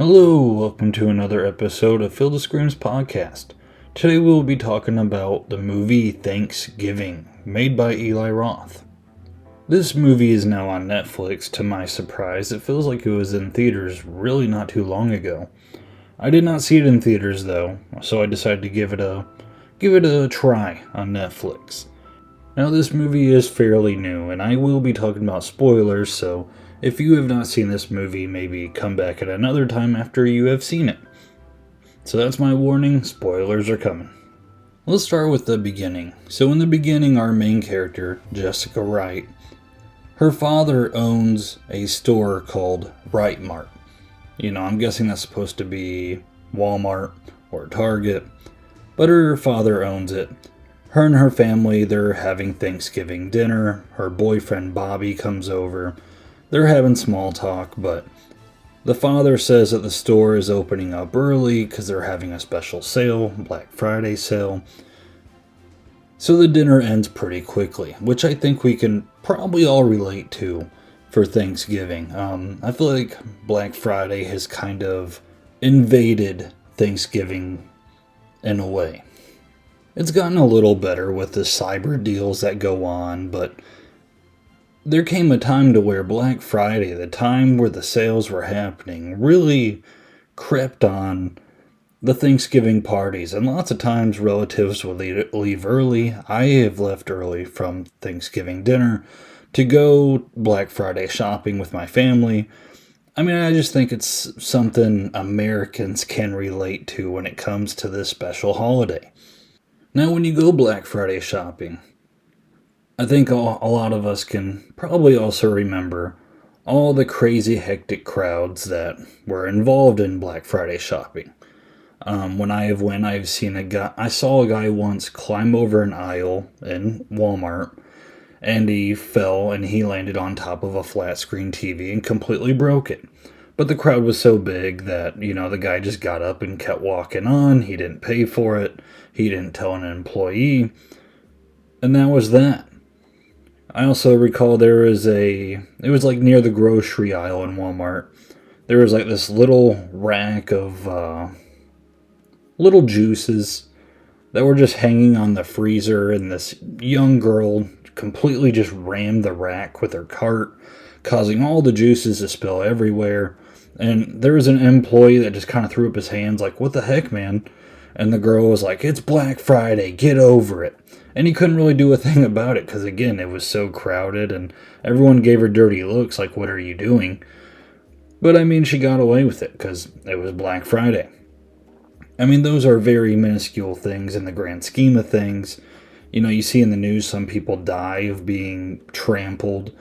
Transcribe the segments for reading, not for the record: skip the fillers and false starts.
Hello, welcome to another episode of Fill the Screams podcast. Today we will be talking about the movie Thanksgiving, made by Eli Roth. This movie is now on Netflix. To my surprise, it feels like it was in theaters really not too long ago. I did not see it in theaters though, so I decided to give it a try on Netflix. Now this movie is fairly new, and I will be talking about spoilers, so if you have not seen this movie, maybe come back at another time after you have seen it. So that's my warning, spoilers are coming. Let's start with the beginning. So in the beginning, our main character, Jessica Wright, her father owns a store called Wright Mart. I'm guessing that's supposed to be Walmart or Target, but her father owns it. Her and her family, they're having Thanksgiving dinner. Her boyfriend Bobby comes over. They're having small talk, but the father says that the store is opening up early because they're having a special sale, Black Friday sale. So the dinner ends pretty quickly, which I think we can probably all relate to for Thanksgiving. I feel like Black Friday has kind of invaded Thanksgiving in a way. It's gotten a little better with the cyber deals that go on, but there came a time to where Black Friday, the time where the sales were happening, really crept on the Thanksgiving parties. And lots of times relatives would leave early. I have left early from Thanksgiving dinner to go Black Friday shopping with my family. I just think it's something Americans can relate to when it comes to this special holiday. Now, when you go Black Friday shopping, I think a lot of us can probably also remember all the crazy hectic crowds that were involved in Black Friday shopping. When I've seen I saw a guy once climb over an aisle in Walmart, and he fell and he landed on top of a flat screen TV and completely broke it. But the crowd was so big that, the guy just got up and kept walking on. He didn't pay for it. He didn't tell an employee. And that was that. I also recall it was like near the grocery aisle in Walmart. There was like this little rack of little juices that were just hanging on the freezer, and this young girl completely just rammed the rack with her cart, causing all the juices to spill everywhere. And there was an employee that just kind of threw up his hands like, "What the heck, man?" And the girl was like, "It's Black Friday, get over it." And he couldn't really do a thing about it because, again, it was so crowded and everyone gave her dirty looks like, "What are you doing?" But she got away with it because it was Black Friday. Those are very minuscule things in the grand scheme of things. You see in the news some people die of being trampled.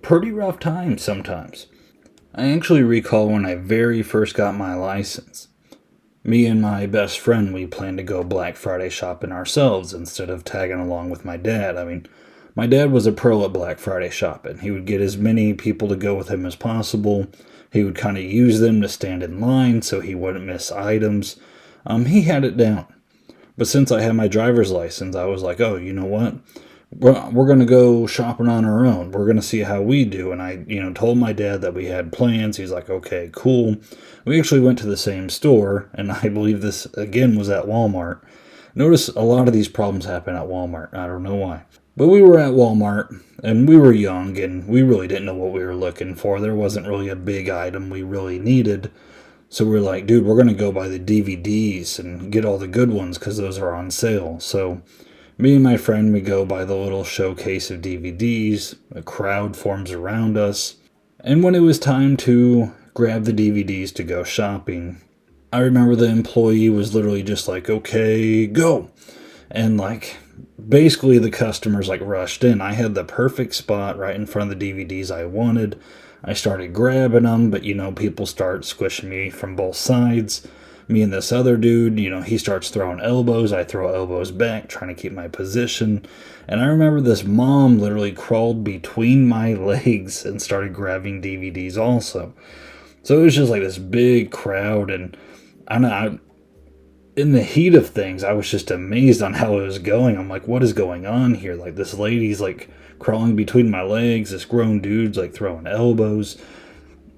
Pretty rough times sometimes. I actually recall when I very first got my license. Me and my best friend, we planned to go Black Friday shopping ourselves instead of tagging along with my dad. My dad was a pro at Black Friday shopping. He would get as many people to go with him as possible. He would kind of use them to stand in line so he wouldn't miss items. He had it down. But since I had my driver's license, I was like, oh, you know what? We're going to go shopping on our own. We're going to see how we do. And I, told my dad that we had plans. He's like, okay, cool. We actually went to the same store, and I believe this, again, was at Walmart. Notice a lot of these problems happen at Walmart. I don't know why. But we were at Walmart, and we were young, and we really didn't know what we were looking for. There wasn't really a big item we really needed. So we're like, dude, we're going to go buy the DVDs and get all the good ones because those are on sale. So me and my friend, we go by the little showcase of DVDs. A crowd forms around us. And when it was time to grab the DVDs to go shopping, I remember the employee was literally just like, okay, go. And basically the customers rushed in. I had the perfect spot right in front of the DVDs I wanted. I started grabbing them, but people start squishing me from both sides. Me and this other dude, he starts throwing elbows. I throw elbows back, trying to keep my position. And I remember this mom literally crawled between my legs and started grabbing DVDs also. So it was just like this big crowd, and in the heat of things, I was just amazed on how it was going. I'm like, what is going on here? This lady's crawling between my legs. This grown dude's throwing elbows.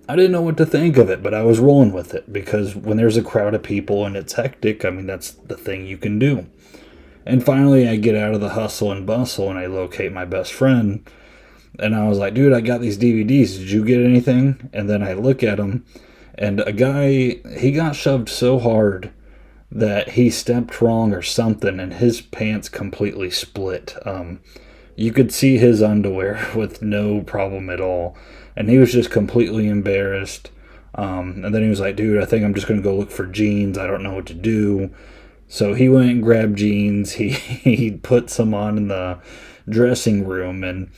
I didn't know what to think of it, but I was rolling with it because when there's a crowd of people and it's hectic, I mean, that's the thing you can do. And finally, I get out of the hustle and bustle and I locate my best friend. And I was like, dude, I got these DVDs. Did you get anything? And then I look at them, and a guy, he got shoved so hard that he stepped wrong or something, and his pants completely split. You could see his underwear with no problem at all. And he was just completely embarrassed. And then he was like, dude, I think I'm just going to go look for jeans. I don't know what to do. So he went and grabbed jeans. He put some on in the dressing room, and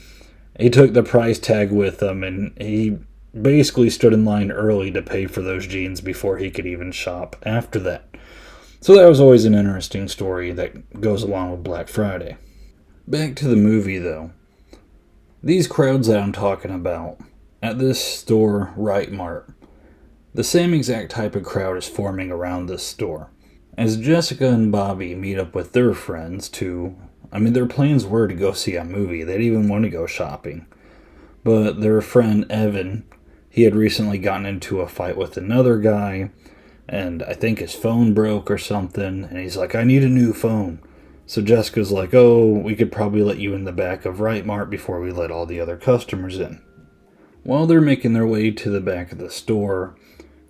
he took the price tag with him, and he basically stood in line early to pay for those jeans before he could even shop after that. So that was always an interesting story that goes along with Black Friday. Back to the movie, though. These crowds that I'm talking about, at this store, Right Mart, the same exact type of crowd is forming around this store. As Jessica and Bobby meet up with their friends their plans were to go see a movie. They didn't even want to go shopping. But their friend Evan, he had recently gotten into a fight with another guy, and I think his phone broke or something, and he's like, I need a new phone. So Jessica's like, oh, we could probably let you in the back of Right Mart before we let all the other customers in. While they're making their way to the back of the store,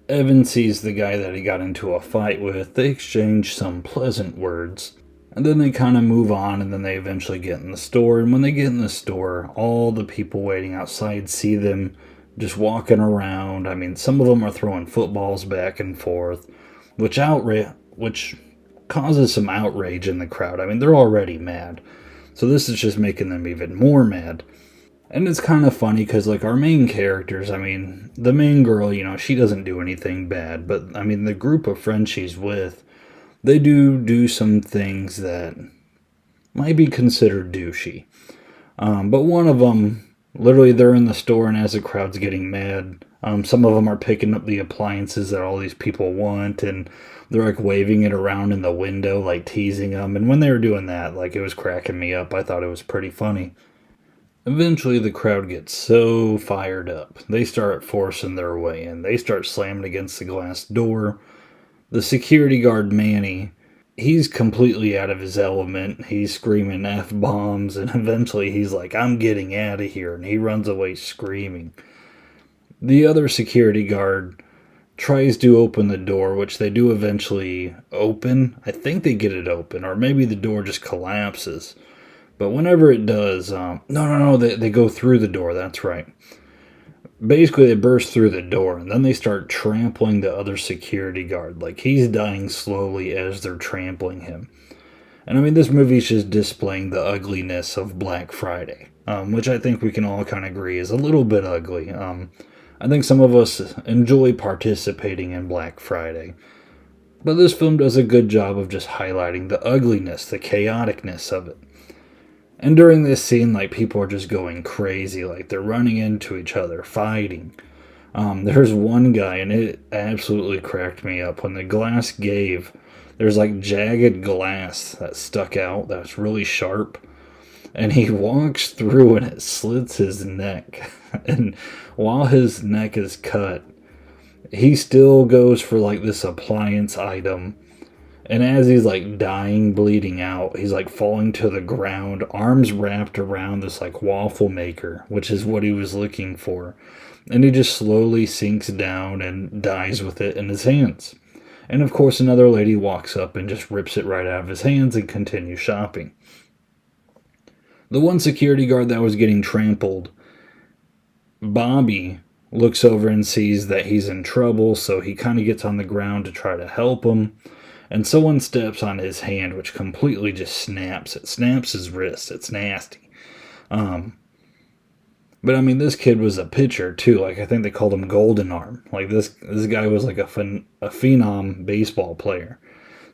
Evan sees the guy that he got into a fight with. They exchange some pleasant words, and then they kind of move on, and then they eventually get in the store. And when they get in the store, all the people waiting outside see them just walking around. I mean, some of them are throwing footballs back and forth, which causes some outrage in the crowd. I mean, they're already mad, so this is just making them even more mad. And it's kind of funny because, like, our main characters, I mean, the main girl, she doesn't do anything bad, but, I mean, the group of friends she's with, they do some things that might be considered douchey. But one of them, literally, they're in the store, and as the crowd's getting mad, some of them are picking up the appliances that all these people want, and they're, like, waving it around in the window, like, teasing them. And when they were doing that, like, it was cracking me up. I thought it was pretty funny. Eventually, the crowd gets so fired up. They start forcing their way in. They start slamming against the glass door. The security guard, Manny, he's completely out of his element. He's screaming F-bombs, and eventually he's like, I'm getting out of here, and he runs away screaming. The other security guard tries to open the door, which they do eventually open. I think they get it open, or maybe the door just collapses. But whenever it does, they go through the door, that's right. Basically, they burst through the door, and then they start trampling the other security guard. Like, he's dying slowly as they're trampling him. And I mean, this movie's just displaying the ugliness of Black Friday, which I think we can all kind of agree is a little bit ugly. I think some of us enjoy participating in Black Friday. But this film does a good job of just highlighting the ugliness, the chaoticness of it. And during this scene, like, people are just going crazy. Like, they're running into each other, fighting. There's one guy, and it absolutely cracked me up. When the glass gave, there's, like, jagged glass that stuck out that's really sharp. And he walks through, and it slits his neck. And while his neck is cut, he still goes for, like, this appliance item. And as he's, like, dying, bleeding out, he's, like, falling to the ground, arms wrapped around this, like, waffle maker, which is what he was looking for. And he just slowly sinks down and dies with it in his hands. And, of course, another lady walks up and just rips it right out of his hands and continues shopping. The one security guard that was getting trampled, Bobby, looks over and sees that he's in trouble, so he kind of gets on the ground to try to help him. And someone steps on his hand, which completely just snaps. It snaps his wrist. It's nasty. But I mean, this kid was a pitcher too. Like, I think they called him Golden Arm. Like, this guy was like a phenom baseball player.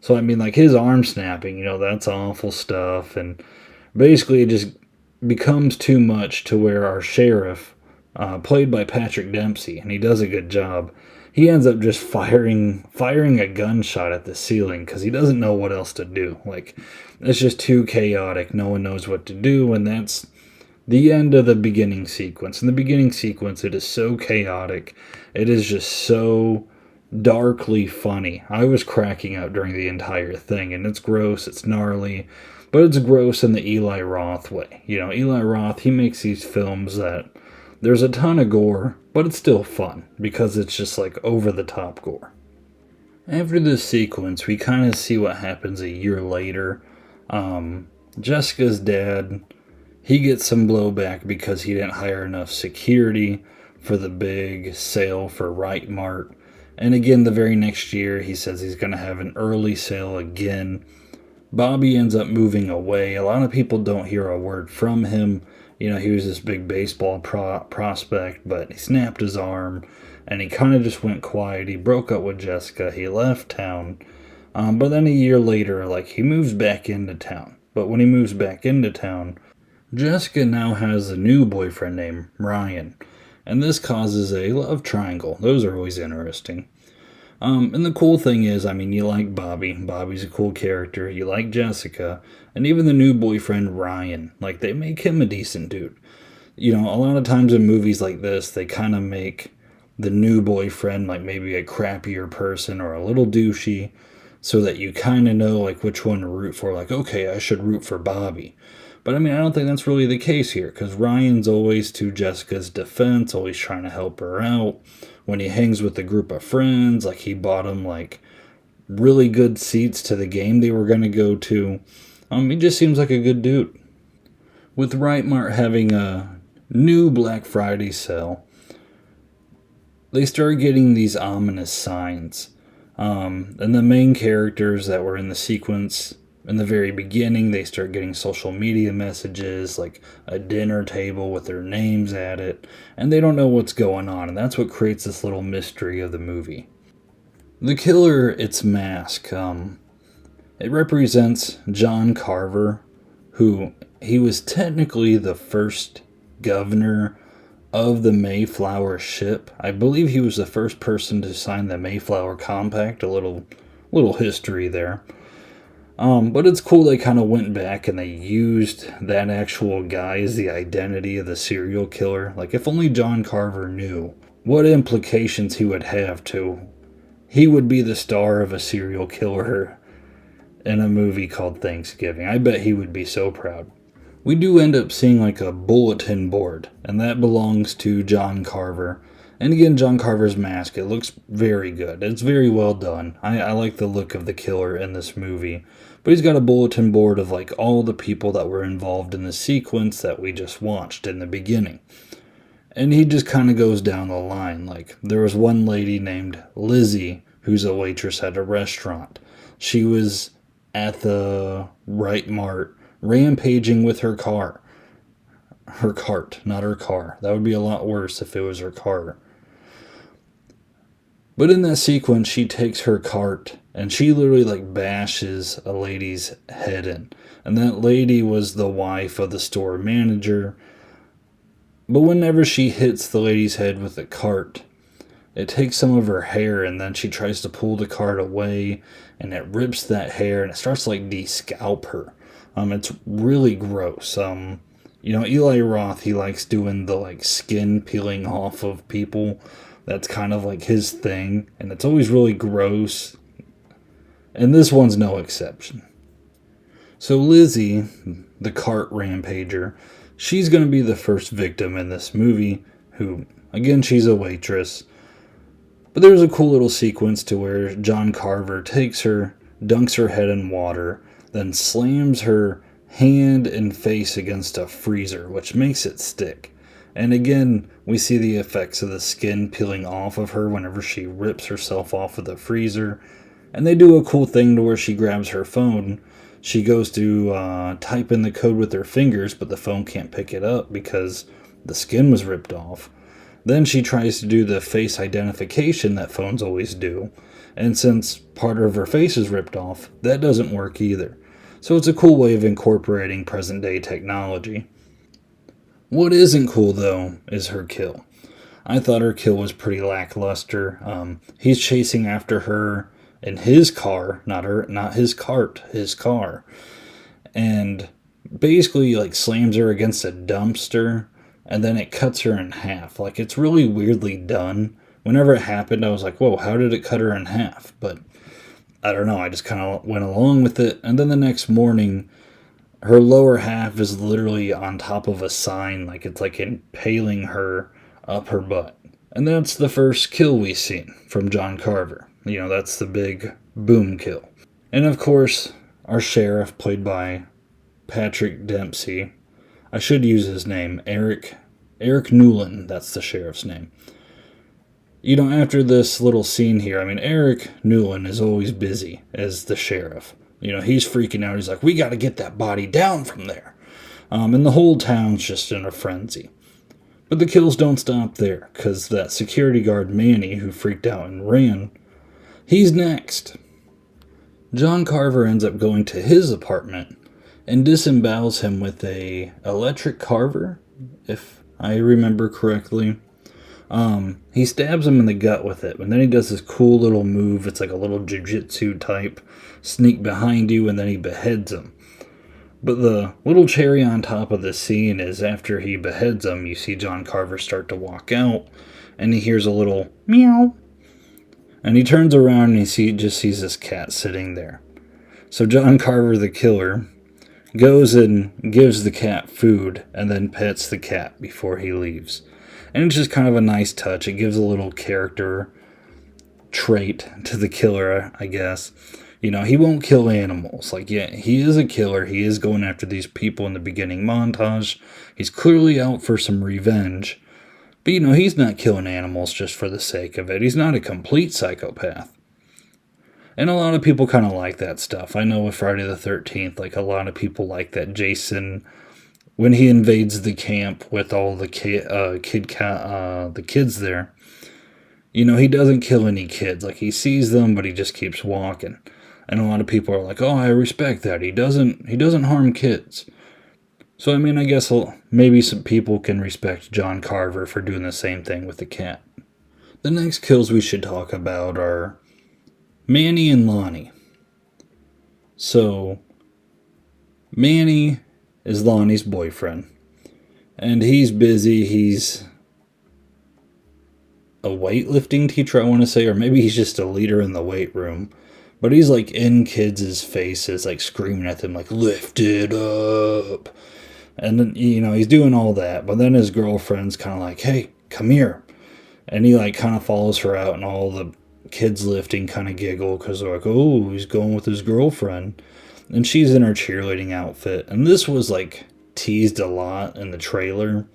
So I mean, like, his arm snapping, that's awful stuff. And basically, it just becomes too much to where our sheriff, played by Patrick Dempsey, and he does a good job, he ends up just firing a gunshot at the ceiling because he doesn't know what else to do. Like, it's just too chaotic. No one knows what to do, and that's the end of the beginning sequence. In the beginning sequence, it is so chaotic. It is just so darkly funny. I was cracking up during the entire thing, and it's gross, it's gnarly, but it's gross in the Eli Roth way. You know, Eli Roth, he makes these films that there's a ton of gore, but it's still fun because it's just like over the top gore. After this sequence, we kind of see what happens a year later. Jessica's dad, he gets some blowback because he didn't hire enough security for the big sale for Right Mart. And again, the very next year, he says he's going to have an early sale again. Bobby ends up moving away. A lot of people don't hear a word from him. You know, he was this big baseball prospect, but he snapped his arm and he kind of just went quiet. He broke up with Jessica. He left town. But then a year later, like, he moves back into town. But when he moves back into town, Jessica now has a new boyfriend named Ryan. And this causes a love triangle. Those are always interesting. And the cool thing is, I mean, you like Bobby. Bobby's a cool character. You like Jessica. And even the new boyfriend, Ryan. Like, they make him a decent dude. You know, a lot of times in movies like this, they kind of make the new boyfriend like maybe a crappier person or a little douchey so that you kind of know like which one to root for. Like, okay, I should root for Bobby. But I mean, I don't think that's really the case here because Ryan's always to Jessica's defense, always trying to help her out. When he hangs with a group of friends, like he bought them like really good seats to the game they were going to go to. He just seems like a good dude. With Right Mart having a new Black Friday sale, they start getting these ominous signs. And the main characters that were in the sequence in the very beginning, they start getting social media messages, like a dinner table with their names at it, and they don't know what's going on, and that's what creates this little mystery of the movie. The killer, its mask, it represents John Carver, who he was technically the first governor of the Mayflower ship. I believe he was the first person to sign the Mayflower Compact. A little history there. But it's cool they kind of went back and they used that actual guy as the identity of the serial killer. Like, if only John Carver knew what implications he would have to. He would be the star of a serial killer in a movie called Thanksgiving. I bet he would be so proud. We do end up seeing like a bulletin board, and that belongs to John Carver. And again, John Carver's mask, it looks very good. It's very well done. I like the look of the killer in this movie. But he's got a bulletin board of like all the people that were involved in the sequence that we just watched in the beginning. And he just kind of goes down the line. Like, there was one lady named Lizzie, who's a waitress at a restaurant. She was at the Right Mart rampaging with her car. Her cart, not her car. That would be a lot worse if it was her car. But in that sequence, she takes her cart and she literally like bashes a lady's head in. And that lady was the wife of the store manager. But whenever she hits the lady's head with the cart, it takes some of her hair and then she tries to pull the cart away and it rips that hair and it starts to like de-scalp her. It's really gross. You know, Eli Roth, he likes doing the like skin peeling off of people. That's kind of like his thing, and it's always really gross. And this one's no exception. So Lizzie, the cart rampager, she's going to be the first victim in this movie, who, again, she's a waitress. But there's a cool little sequence to where John Carver takes her, dunks her head in water, then slams her hand and face against a freezer, which makes it stick. And again, we see the effects of the skin peeling off of her whenever she rips herself off of the freezer. And they do a cool thing to where she grabs her phone. She goes to type in the code with her fingers, but the phone can't pick it up because the skin was ripped off. Then she tries to do the face identification that phones always do. And since part of her face is ripped off, that doesn't work either. So it's a cool way of incorporating present-day technology. What isn't cool, though, is her kill. I thought her kill was pretty lackluster. He's chasing after her in his car, not his cart, his car. And basically like slams her against a dumpster and then it cuts her in half. Like, it's really weirdly done. Whenever it happened, I was like, whoa, how did it cut her in half? But I don't know, I just kind of went along with it. And then the next morning, her lower half is literally on top of a sign, like it's like impaling her up her butt. And that's the first kill we seen from John Carver. You know, that's the big boom kill. And of course, our sheriff, played by Patrick Dempsey. I should use his name, Eric Newland, that's the sheriff's name. You know, after this little scene here, I mean, Eric Newland is always busy as the sheriff. You know, he's freaking out. He's like, we got to get that body down from there. And the whole town's just in a frenzy. But the kills don't stop there, because that security guard Manny, who freaked out and ran, he's next. John Carver ends up going to his apartment and disembowels him with a electric carver, if I remember correctly. He stabs him in the gut with it, and then he does this cool little move. It's like a little jiu-jitsu type sneak behind you, and then he beheads him. But the little cherry on top of this scene is after he beheads him, you see John Carver start to walk out, and he hears a little meow. And he turns around and he just sees this cat sitting there. So John Carver, the killer, goes and gives the cat food and then pets the cat before he leaves. And it's just kind of a nice touch. It gives a little character trait to the killer, I guess. You know, he won't kill animals. Like, yeah, he is a killer. He is going after these people in the beginning montage. He's clearly out for some revenge. But, you know, he's not killing animals just for the sake of it. He's not a complete psychopath. And a lot of people kind of like that stuff. I know with Friday the 13th, like, a lot of people like that Jason, when he invades the camp with all the kids there, you know, he doesn't kill any kids. Like, he sees them, but he just keeps walking. And a lot of people are like, oh, I respect that. He doesn't harm kids. So, I mean, I guess maybe some people can respect John Carver for doing the same thing with the cat. The next kills we should talk about are Manny and Lonnie. So, Manny is Lonnie's boyfriend. And he's busy. He's a weightlifting teacher, I want to say, or maybe he's just a leader in the weight room. But he's like in kids' faces, like screaming at them, like, lift it up. And then, you know, he's doing all that. But then his girlfriend's kind of like, hey, come here. And he like kind of follows her out, and all the kids lifting kind of giggle because they're like, oh, he's going with his girlfriend. And she's in her cheerleading outfit. And this was like teased a lot in the trailer.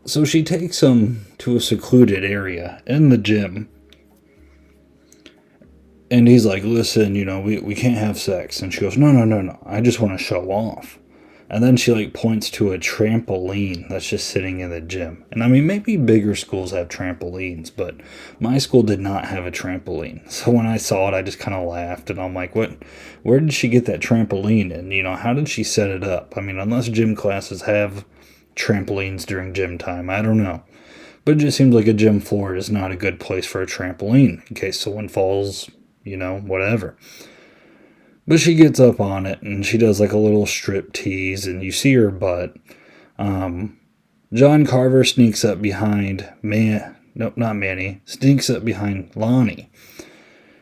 So she takes him to a secluded area in the gym. And he's like, listen, you know, we can't have sex. And she goes, no, I just want to show off. And then she like points to a trampoline that's just sitting in the gym. And I mean, maybe bigger schools have trampolines, but my school did not have a trampoline. So when I saw it, I just kind of laughed. And I'm like, where did she get that trampoline? And, you know, how did she set it up? I mean, unless gym classes have trampolines during gym time, I don't know. But it just seems like a gym floor is not a good place for a trampoline in case someone falls, you know, whatever. But she gets up on it, and she does like a little strip tease, and you see her butt. John Carver sneaks up behind sneaks up behind Lonnie,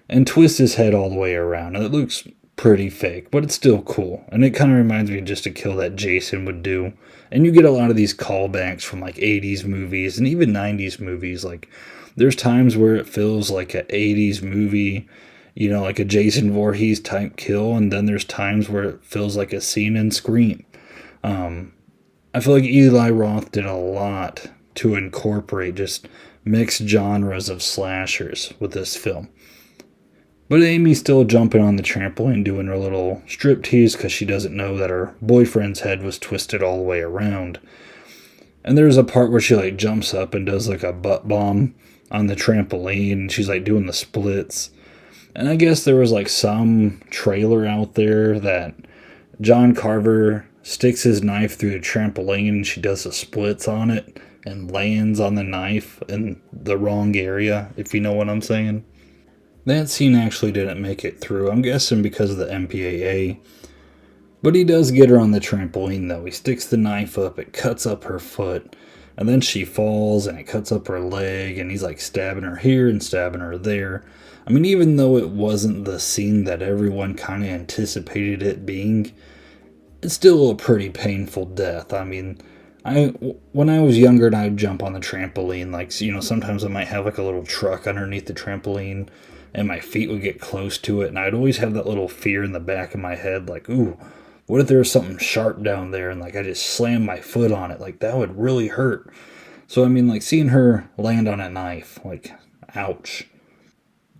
and twists his head all the way around. And it looks pretty fake, but it's still cool. And it kind of reminds me of just a kill that Jason would do. And you get a lot of these callbacks from like 80s movies and even 90s movies. Like, there's times where it feels like an 80s movie, you know, like a Jason Voorhees type kill, and then there's times where it feels like a scene in Scream. I feel like Eli Roth did a lot to incorporate just mixed genres of slashers with this film. But Amy's still jumping on the trampoline doing her little striptease because she doesn't know that her boyfriend's head was twisted all the way around. And there's a part where she like jumps up and does like a butt bomb on the trampoline, and she's like doing the splits. And I guess there was like some trailer out there that John Carver sticks his knife through the trampoline and she does the splits on it and lands on the knife in the wrong area, if you know what I'm saying. That scene actually didn't make it through. I'm guessing because of the MPAA. But he does get her on the trampoline, though. He sticks the knife up, it cuts up her foot, and then she falls, and it cuts up her leg, and he's like stabbing her here and stabbing her there. I mean, even though it wasn't the scene that everyone kind of anticipated it being, it's still a pretty painful death. I mean, when I was younger and I'd jump on the trampoline, like, you know, sometimes I might have like a little truck underneath the trampoline and my feet would get close to it, and I'd always have that little fear in the back of my head, like, ooh, what if there was something sharp down there and like I just slammed my foot on it? Like, that would really hurt. So I mean, like, seeing her land on a knife, like, ouch.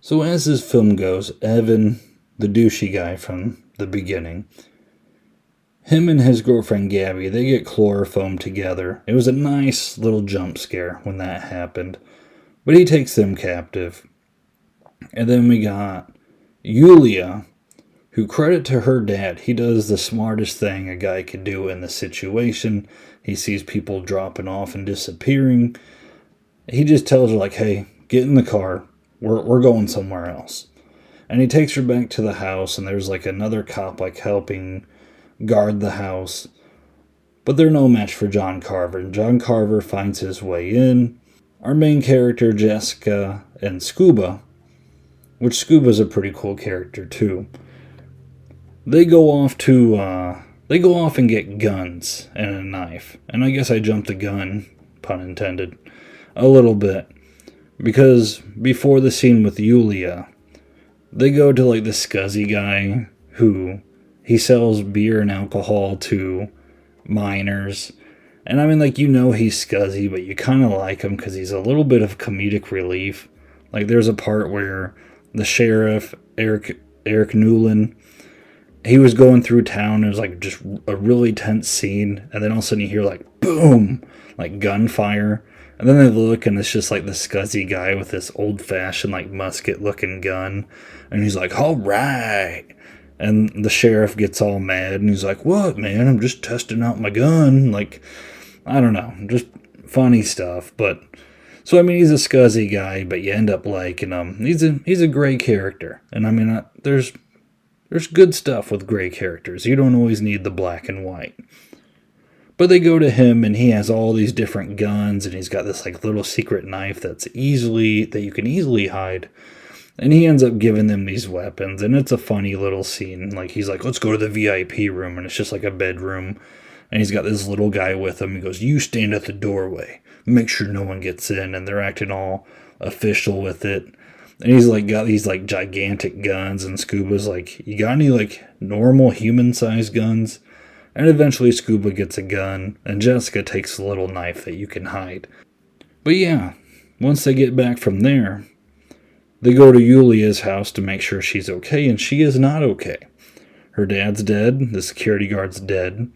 So as this film goes, Evan, the douchey guy from the beginning, him and his girlfriend Gabby, they get chloroformed together. It was a nice little jump scare when that happened. But he takes them captive. And then we got Yulia, who, credit to her dad, he does the smartest thing a guy could do in the situation. He sees people dropping off and disappearing. He just tells her, like, hey, get in the car. We're going somewhere else. And he takes her back to the house, and there's like another cop like helping guard the house. But they're no match for John Carver. And John Carver finds his way in. Our main character, Jessica, and Scuba, which Scuba's a pretty cool character too, they go off and get guns and a knife. And I guess I jumped the gun, pun intended, a little bit. Because before the scene with Yulia, they go to like the scuzzy guy who he sells beer and alcohol to minors. And I mean, like, you know he's scuzzy, but you kind of like him because he's a little bit of comedic relief. Like, there's a part where the sheriff, Eric Newland, he was going through town. It was like just a really tense scene. And then all of a sudden you hear like, boom, like gunfire. And then they look, and it's just like the scuzzy guy with this old-fashioned, like, musket-looking gun. And he's like, all right. And the sheriff gets all mad, and he's like, what, man? I'm just testing out my gun. Like, I don't know. Just funny stuff. But, so, I mean, he's a scuzzy guy, but you end up liking him. He's a gray character. And, I mean, there's good stuff with gray characters. You don't always need the black and white. But they go to him, and he has all these different guns, and he's got this like little secret knife that you can easily hide. And he ends up giving them these weapons, and it's a funny little scene. Like, he's like, let's go to the VIP room, and it's just like a bedroom. And he's got this little guy with him. He goes, you stand at the doorway, make sure no one gets in. And they're acting all official with it. And he's like got these like gigantic guns, and Scuba's like, you got any like normal human-sized guns? And eventually Scuba gets a gun, and Jessica takes a little knife that you can hide. But yeah, once they get back from there, they go to Yulia's house to make sure she's okay, and she is not okay. Her dad's dead, the security guard's dead,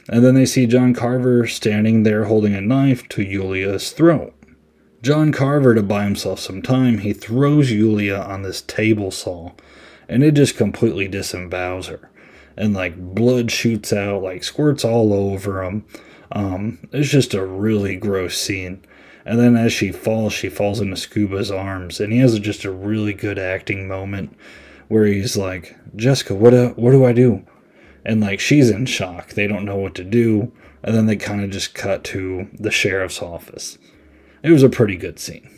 and then they see John Carver standing there holding a knife to Yulia's throat. John Carver, to buy himself some time, he throws Yulia on this table saw, and it just completely disembowels her. And like blood shoots out, like squirts all over him. It's just a really gross scene. And then as she falls into Scuba's arms, and he has just a really good acting moment where he's like, Jessica, what do I do? And like, she's in shock. They don't know what to do. And then they kind of just cut to the sheriff's office. It was a pretty good scene.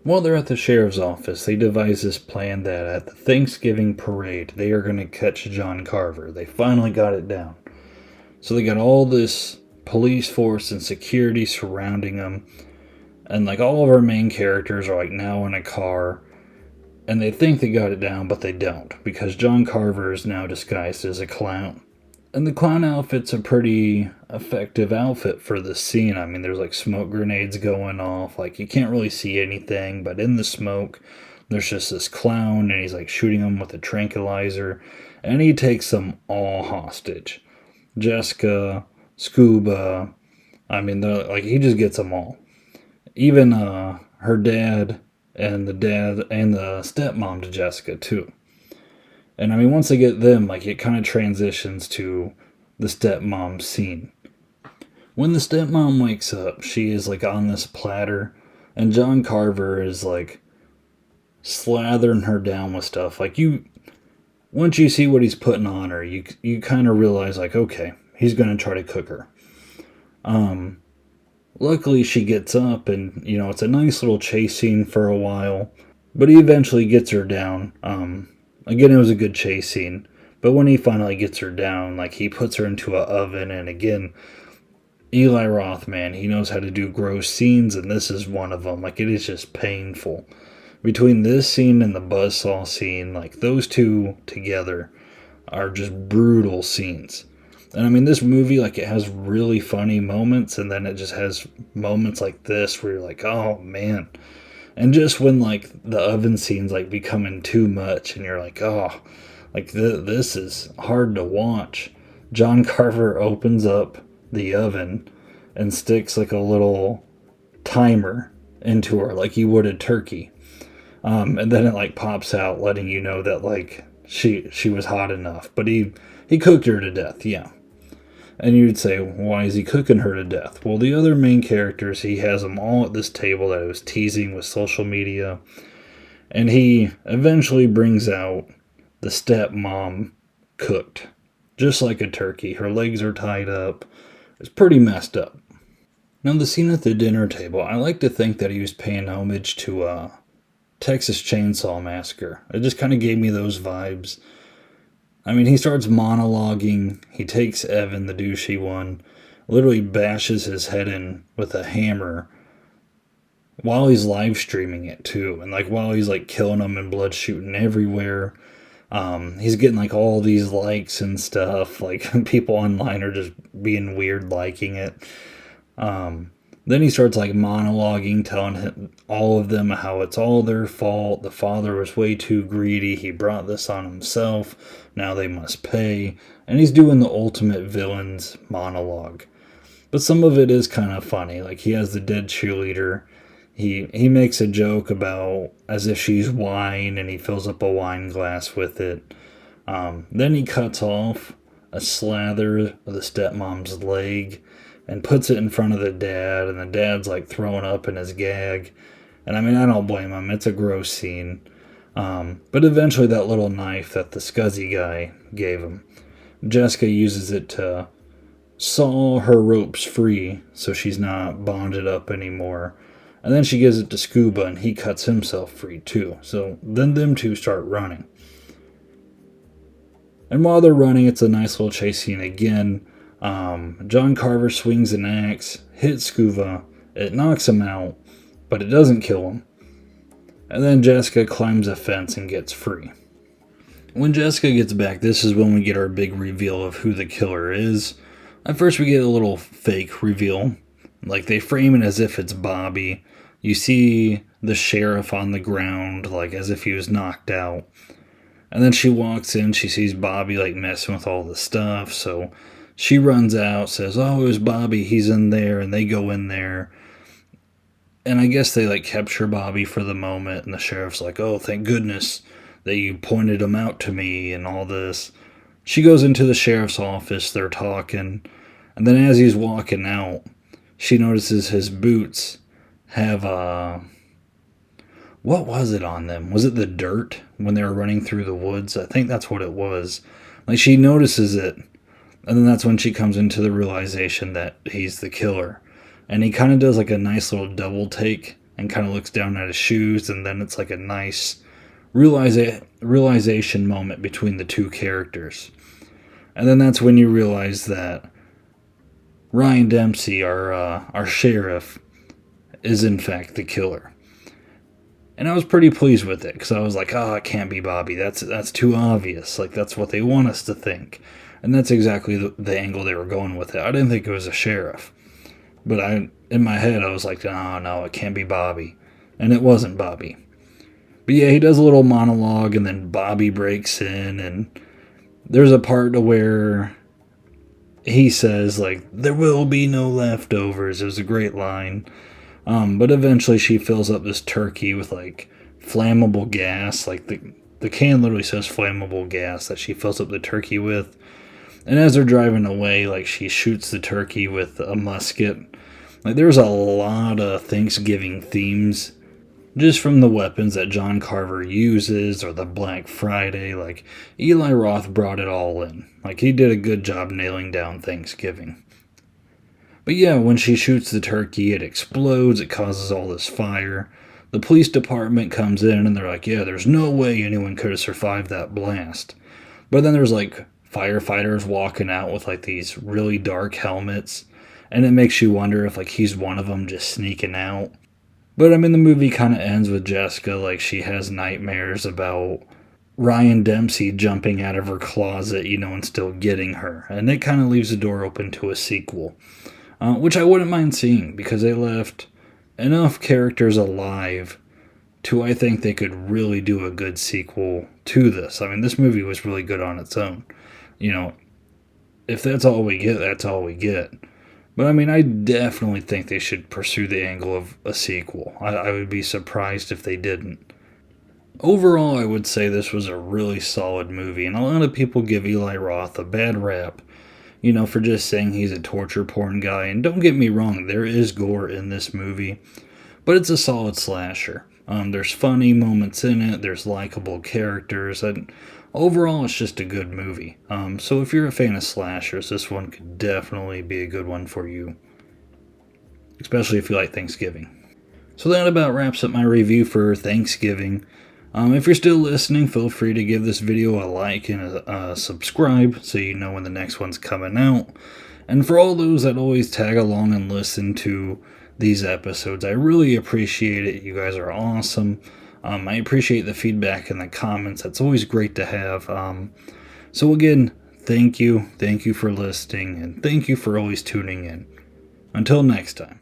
While they're at the sheriff's office, they devise this plan that at the Thanksgiving parade, they are going to catch John Carver. They finally got it down. So they got all this police force and security surrounding them. And like all of our main characters are like now in a car. And they think they got it down, but they don't. Because John Carver is now disguised as a clown. And the clown outfit's a pretty effective outfit for this scene. I mean, there's like smoke grenades going off. Like, you can't really see anything, but in the smoke, there's just this clown, and he's like shooting them with a tranquilizer. And he takes them all hostage. Jessica, Scuba, I mean, he just gets them all. Even her dad and the stepmom to Jessica, too. And I mean, once they get them, like, it kind of transitions to the stepmom scene. When the stepmom wakes up, she is like on this platter, and John Carver is like slathering her down with stuff. Like, once you see what he's putting on her, you kind of realize, like, okay, he's going to try to cook her. Luckily, she gets up, and, it's a nice little chase scene for a while, but he eventually gets her down. Again, it was a good chase scene, but when he finally gets her down, like, he puts her into an oven, and again, Eli Roth, man, he knows how to do gross scenes, and this is one of them. Like, it is just painful. Between this scene and the buzzsaw scene, like, those two together are just brutal scenes. And I mean, this movie, like, it has really funny moments, and then it just has moments like this where you're like, oh, man. And just when, like, the oven scene's, like, becoming too much, and you're like, oh, like, this is hard to watch. John Carver opens up the oven and sticks, like, a little timer into her, like you would a turkey. And then it, like, pops out, letting you know that, like, she was hot enough. But he cooked her to death, yeah. And you'd say, why is he cooking her to death? Well, the other main characters, he has them all at this table that I was teasing with social media. And he eventually brings out the stepmom cooked. Just like a turkey. Her legs are tied up. It's pretty messed up. Now, the scene at the dinner table, I like to think that he was paying homage to Texas Chainsaw Massacre. It just kind of gave me those vibes. I mean, he starts monologuing. He takes Evan, the douchey one, literally bashes his head in with a hammer while he's live streaming it, too. And, like, while he's, like, killing him and blood shooting everywhere. He's getting, like, all these likes and stuff. Like, people online are just being weird liking it. Then he starts, like, monologuing, telling all of them how it's all their fault. The father was way too greedy. He brought this on himself. Now they must pay. And he's doing the ultimate villain's monologue. But some of it is kind of funny. Like, he has the dead cheerleader. He makes a joke about as if she's wine, and he fills up a wine glass with it. Then he cuts off a slather of the stepmom's leg and puts it in front of the dad, and the dad's, like, throwing up in his gag. And I mean, I don't blame him. It's a gross scene. But eventually that little knife that the scuzzy guy gave him, Jessica uses it to saw her ropes free so she's not bonded up anymore. And then she gives it to Scuba, and he cuts himself free too. So then them two start running. And while they're running, it's a nice little chase scene again. John Carver swings an axe, hits Scuba, it knocks him out, but it doesn't kill him. And then Jessica climbs a fence and gets free. When Jessica gets back, this is when we get our big reveal of who the killer is. At first we get a little fake reveal. Like, they frame it as if it's Bobby. You see the sheriff on the ground, like, as if he was knocked out. And then she walks in, she sees Bobby, like, messing with all the stuff, so she runs out, says, oh, it was Bobby, he's in there, and they go in there. And I guess they, like, capture Bobby for the moment, and the sheriff's like, oh, thank goodness that you pointed him out to me, and all this. She goes into the sheriff's office, they're talking, and then as he's walking out, she notices his boots have, what was it on them? Was it the dirt when they were running through the woods? I think that's what it was. Like, she notices it, and then that's when she comes into the realization that he's the killer. And he kind of does, like, a nice little double take and kind of looks down at his shoes, and then it's like a nice realization moment between the two characters. And then that's when you realize that Ryan Dempsey, our sheriff, is in fact the killer. And I was pretty pleased with it, because I was like, oh, it can't be Bobby. That's too obvious. Like, that's what they want us to think. And that's exactly the angle they were going with it. I didn't think it was a sheriff. But in my head, I was like, oh, no, it can't be Bobby. And it wasn't Bobby. But yeah, he does a little monologue, and then Bobby breaks in, and there's a part where he says, like, there will be no leftovers. It was a great line. But eventually she fills up this turkey with, like, flammable gas. Like, the can literally says flammable gas that she fills up the turkey with. And as they're driving away, like, she shoots the turkey with a musket. Like, there's a lot of Thanksgiving themes Just from the weapons that John Carver uses or the Black Friday, like Eli Roth brought it all in. Like he did a good job nailing down Thanksgiving. But yeah, when she shoots the turkey, it explodes, it causes all this fire. The police department comes in and they're like, yeah, there's no way anyone could have survived that blast. But then there's like firefighters walking out with like these really dark helmets, and it makes you wonder if like he's one of them just sneaking out. But I mean, the movie kind of ends with Jessica like she has nightmares about Ryan Dempsey jumping out of her closet, and still getting her. And it kind of leaves the door open to a sequel, which I wouldn't mind seeing because they left enough characters alive to I think they could really do a good sequel to this. I mean, this movie was really good on its own. If that's all we get, that's all we get. But I mean, I definitely think they should pursue the angle of a sequel. I would be surprised if they didn't. Overall, I would say this was a really solid movie, and a lot of people give Eli Roth a bad rap, for just saying he's a torture porn guy. And don't get me wrong, there is gore in this movie, but it's a solid slasher. There's funny moments in it, there's likable characters, and overall it's just a good movie. So if you're a fan of slashers, this one could definitely be a good one for you, especially if you like Thanksgiving. So that about wraps up my review for Thanksgiving. If you're still listening, feel free to give this video a like and a subscribe so you know when the next one's coming out. And for all those that always tag along and listen to these episodes, I really appreciate it. You guys are awesome. I appreciate the feedback and the comments. That's always great to have. So again, thank you. Thank you for listening, and thank you for always tuning in. Until next time.